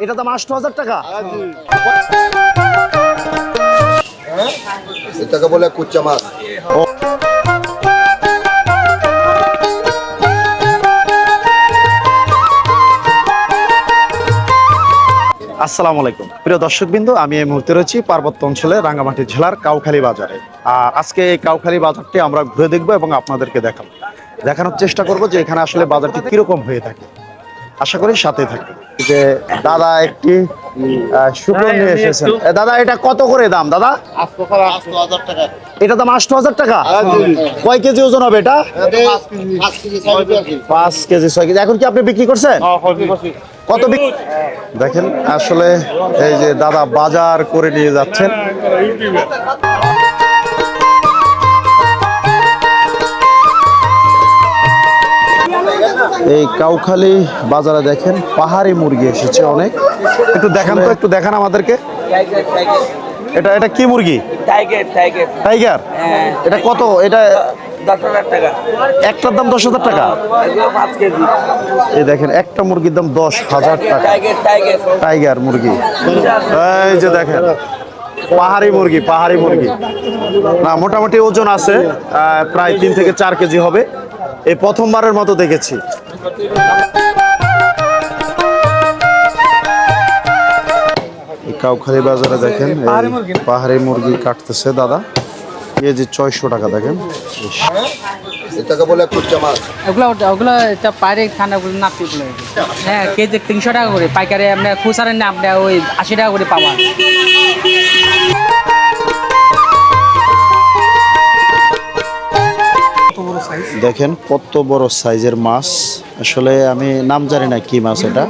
এটা দাম ৮০০০ টাকা। এটাকে বলে কুচ্চা মাছ। আসসালামু আলাইকুম প্রিয় দর্শকবৃন্দ, আমি এই মুহূর্তে রয়েছি পার্বত্য অঞ্চলে রাঙ্গামাটি জেলার কাউখালী বাজারে। আর আজকে এই কাউখালী বাজারটি আমরা ঘুরে দেখব এবং আপনাদেরকে দেখানোর চেষ্টা করব যে এখানে আসলে বাজারটি কিরকম হয়ে থাকে। আশা করি সাথে থাকবে। যে দাদা একটি শুকনো নিয়ে এসেছেন। দাদা এটা কত করে দাম দাদা? ৮০০০ টাকা। এটা দাম ৮০০০ টাকা। কয় কেজি ওজন হবে এটা? ৫ কেজি ৬ কেজি। এখন কি আপনি বিক্রি করছেন? কত দেখেন আসলে এই যে দাদা বাজার করে নিয়ে যাচ্ছেন। এই কাউখালী বাজারে দেখেন পাহাড়ি মুরগি এসেছে অনেক। একটু দেখান তো, একটু দেখান আমাদেরকে। এটা কি মুরগি? টাইগার। এটা কত? এটা ১০,০০০ টাকা। একটার দাম ১০,০০০ টাকা। ৫ কেজি। এই দেখেন একটা মুরগির দাম ১০,০০০ টাকা। টাইগার মুরগি। এই যে দেখেন পাহাড়ি মুরগি না মোটামুটি ওজন আছে প্রায় ৩ থেকে ৪ কেজি হবে। এই প্রথমবারের মতো দেখেছি। কাউখালী বাজারে দেখেন পাহাড়ি মুরগি কাটতেছে দাদা। কেজি ৬০০ টাকা। দেখেন এটাকে বলে কুচ্চা মাছ। ওগুলো এটা পাইরে খানা ওগুলো নাতি বলে। হ্যাঁ কেজি ৩০০ টাকা করে, পাইকারি আপনি খুচরা না আপনি ওই ৮০ টাকা করে পাওয়া। দেখেন কত বড় সাইজের মাছ। আসলে আমি নাম জানি না কি মাছ এটা।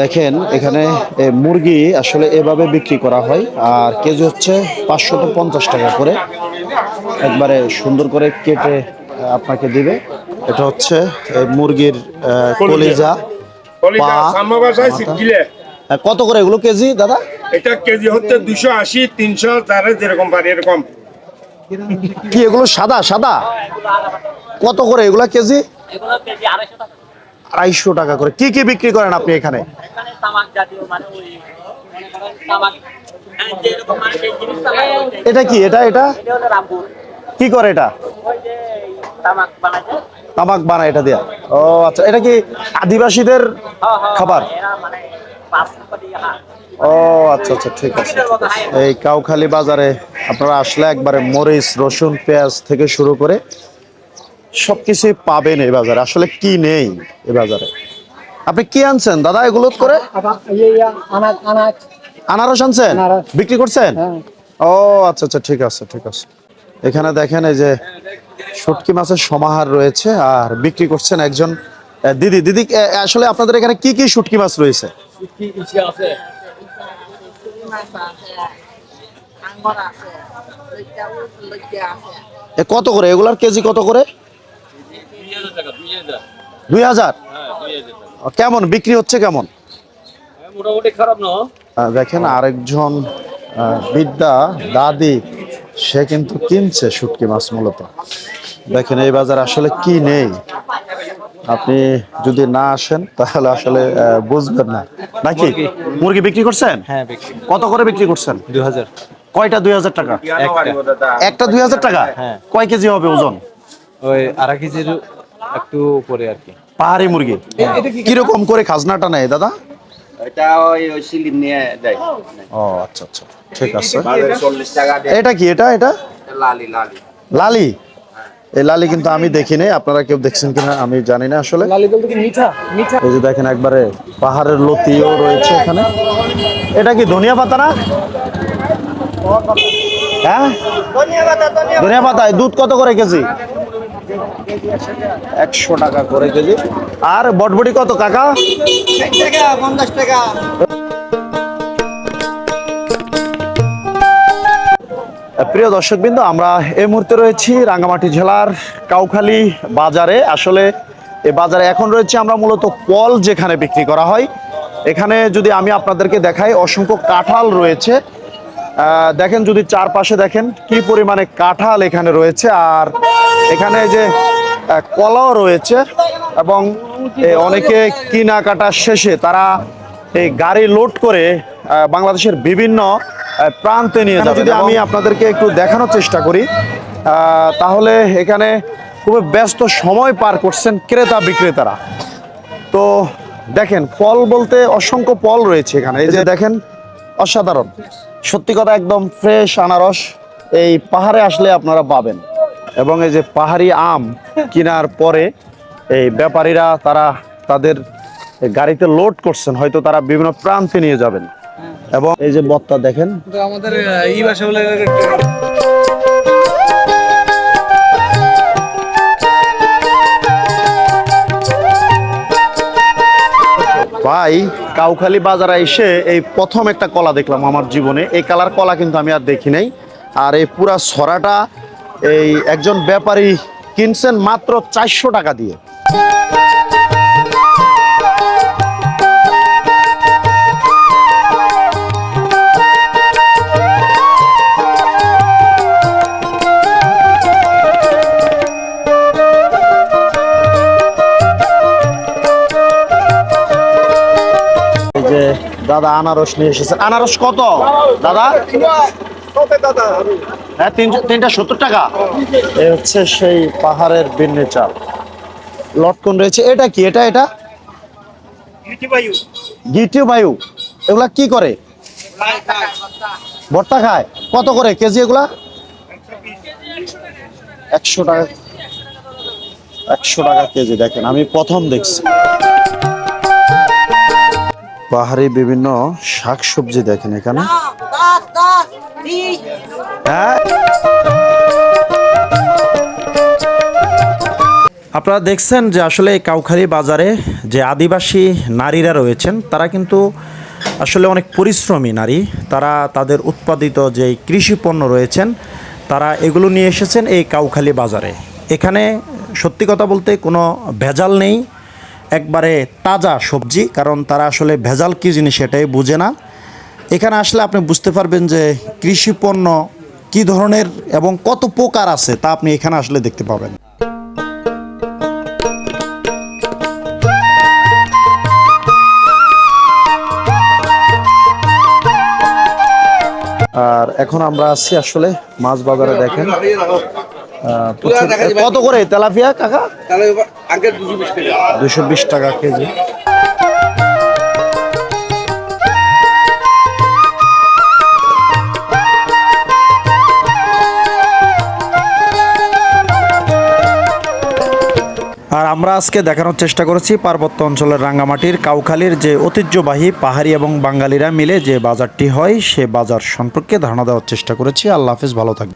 দেখেন এখানে মুরগি আসলে এভাবে বিক্রি করা হয়। আর কেজি হচ্ছে ৫৫০ টাকা করে। একবারে সুন্দর করে কেটে আপনাকে দিবে। এটা হচ্ছে মুরগির কলিজা, পা। কত করে এগুলো কেজি দাদা? এটা কেজি হচ্ছে ২৮০, ৩০০, যারা যেরকম পারে এরকম। কি এগুলো সাদা সাদা? কত করে এগুলা কেজি? ২৫০ টাকা করে। কি কি বিক্রি করেন আপনি এখানে? এটা কি? এটা কি করে? এটা তামাক বানায় এটা দিয়া? ও আচ্ছা, এটা কি আদিবাসীদের খাবার? ও আচ্ছা আচ্ছা, ঠিক আছে। এই কাউখালী বাজারে আপনারা আসলে একবারে মরিচ, রসুন, পেঁয়াজ থেকে শুরু করে সবকিছুই পাবেন এই বাজারে। আসলে কি নেই এই বাজারে? আপনি কি আনছেন দাদা এগুলো করে? আনারস আনছেন, বিক্রি করছেন? ও আচ্ছা আচ্ছা, ঠিক আছে ঠিক আছে। এখানে দেখেন এই যে শুটকি মাছের সমাহার রয়েছে আর বিক্রি করছেন একজন দিদি। দিদি আসলে আপনাদের এখানে কি কি শুটকি মাছ রয়েছে? কত করে এগুলার কেজি? কত করে? ২০০০। কেমন বিক্রি হচ্ছে? কেমন? মোটামুটি খারাপ না। দেখেন আরেকজন বিদ্যা দাদি, সে কিন্তু কিনছে শুটকি মাছ মূলত। দেখেন এই বাজার আসলে কি নেই, আপনি যদি না আসেন তাহলে আসলে বুঝবেন না। নাকি মুরগি বিক্রি করছেন? হ্যাঁ বিক্রি। কত করে বিক্রি করছেন? ২০০০। কয়টা ২০০০ টাকা? একটা ২০০০ টাকা। হ্যাঁ। কয় কেজি হবে ওজন? ওই ২.৫ কেজির একটু উপরে আর কি। পাহাড়ি মুরগি কিরকম করে খাজনাটা নেয় দাদা? এটা ওই সিলিন নিয়ে যায়। ও আচ্ছা আচ্ছা, ঠিক আছে। ৪০ টাকা। এটা কি? এটা লালি। লালি। এই লালি কিন্তু আমি দেখি নাই, আপনারা কেউ দেখছেন কিনা আমি জানি না আসলে। এই যে দেখেন একবারে পাহাড়ের লতিও রয়েছে এখানে। এটা কি ধনিয়া পাতা না? হ্যাঁ ধনিয়া পাতা। দুধ কত করে কেজি? ১০০ টাকা করে কেজি। আর বটবটি কত কাকা? ৫০ টাকা। প্রিয় দর্শকবৃন্দ, আমরা এই মুহূর্তে রয়েছি রাঙ্গামাটি জেলার কাউখালী বাজারে। আসলে এই বাজারে এখন রয়েছে আমরা মূলত ফল যেখানে বিক্রি করা হয়। এখানে যদি আমি আপনাদেরকে দেখাই, অসংখ্য কাঁঠাল রয়েছে। দেখেন যদি চারপাশে দেখেন কি পরিমাণে কাঁঠাল এখানে রয়েছে, আর এখানে যে কলাও রয়েছে, এবং অনেকে কেনাকাটা শেষে তারা এই গাড়ি লোড করে বাংলাদেশের বিভিন্ন প্রান্তে নিয়ে যাবে। যদি আমি আপনাদেরকে একটু দেখানোর চেষ্টা করি, তাহলে এখানে খুবই ব্যস্ত সময় পার করছেন ক্রেতা বিক্রেতারা। তো দেখেন ফল বলতে অসংখ্য ফল রয়েছে এখানে, এই যে দেখেন অসাধারণ, সত্যি কথা একদম ফ্রেশ আনারস এই পাহাড়ে আসলে আপনারা পাবেন। এবং এই যে পাহাড়ি আম কেনার পরে এই ব্যাপারীরা তারা তাদের গাড়িতে লোড করছেন, হয়তো তারা বিভিন্ন প্রান্তে নিয়ে যাবেন। এবং এই যে বত্তা দেখেন, আমাদের এই ভাষা বলে ভাই কাউখালী বাজারে এসে এই প্রথম একটা কলা দেখলাম আমার জীবনে। এই কালার কলা কিন্তু আমি আর দেখি নাই। আর এই পুরা ছড়াটা এই একজন ব্যাপারী কিনছেন মাত্র 400 টাকা দিয়ে। এই যে দাদা আনারস নিয়ে এসেছেন। আনারস কত দাদা? হ্যাঁ, তিনটা 70 টাকা। এই হচ্ছে সেই পাহাড়ের বিন্নি চাল, লটকন রয়েছে। এটা কি? এটা গিটি বায়ু। এগুলা কি করে? ভর্তা খায়। কত করে কেজি এগুলা? 100 টাকা। 100 টাকা কেজি। দেখেন আমি প্রথম দেখছি। পাহাড়ি বিভিন্ন শাকসবজি দেখেন এখানে। হ্যাঁ, আপনারা দেখছেন যে আসলে কাউখালী বাজারে যে আদিবাসী নারীরা রয়েছেন তারা কিন্তু আসলে অনেক পরিশ্রমী নারী। তারা তাদের উৎপাদিত যে কৃষি পণ্য রয়েছেন তারা এগুলো নিয়ে এসেছেন এই কাউখালী বাজারে। এখানে সত্যি কথা বলতে কোনো ভেজাল নেই, একবারে তাজা সবজি, কারণ তারা আসলে ভেজাল কী জিনিস এটাই বুঝে না। এখানে আসলে আপনি বুঝতে পারবেন যে কৃষি পণ্য কী ধরনের এবং কত প্রকার আছে তা আপনি এখানে আসলে দেখতে পাবেন। আর এখন আমরা আছি আসলে মাছ বাজারে। দেখেন কত করে তেলাপিয়া কাকা? 220 টাকা কেজি। আর আমরা আজকে দেখানোর চেষ্টা করেছি পার্বত্য অঞ্চলের রাঙ্গামাটির কাউখালীর যে ঐতিহ্যবাহী পাহাড়ি এবং বাঙালিরা মিলে যে বাজারটি হয় সে বাজার সম্পর্কে ধারণা দেওয়ার চেষ্টা করেছি। আল্লাহ হাফেজ, ভালো থাকবেন।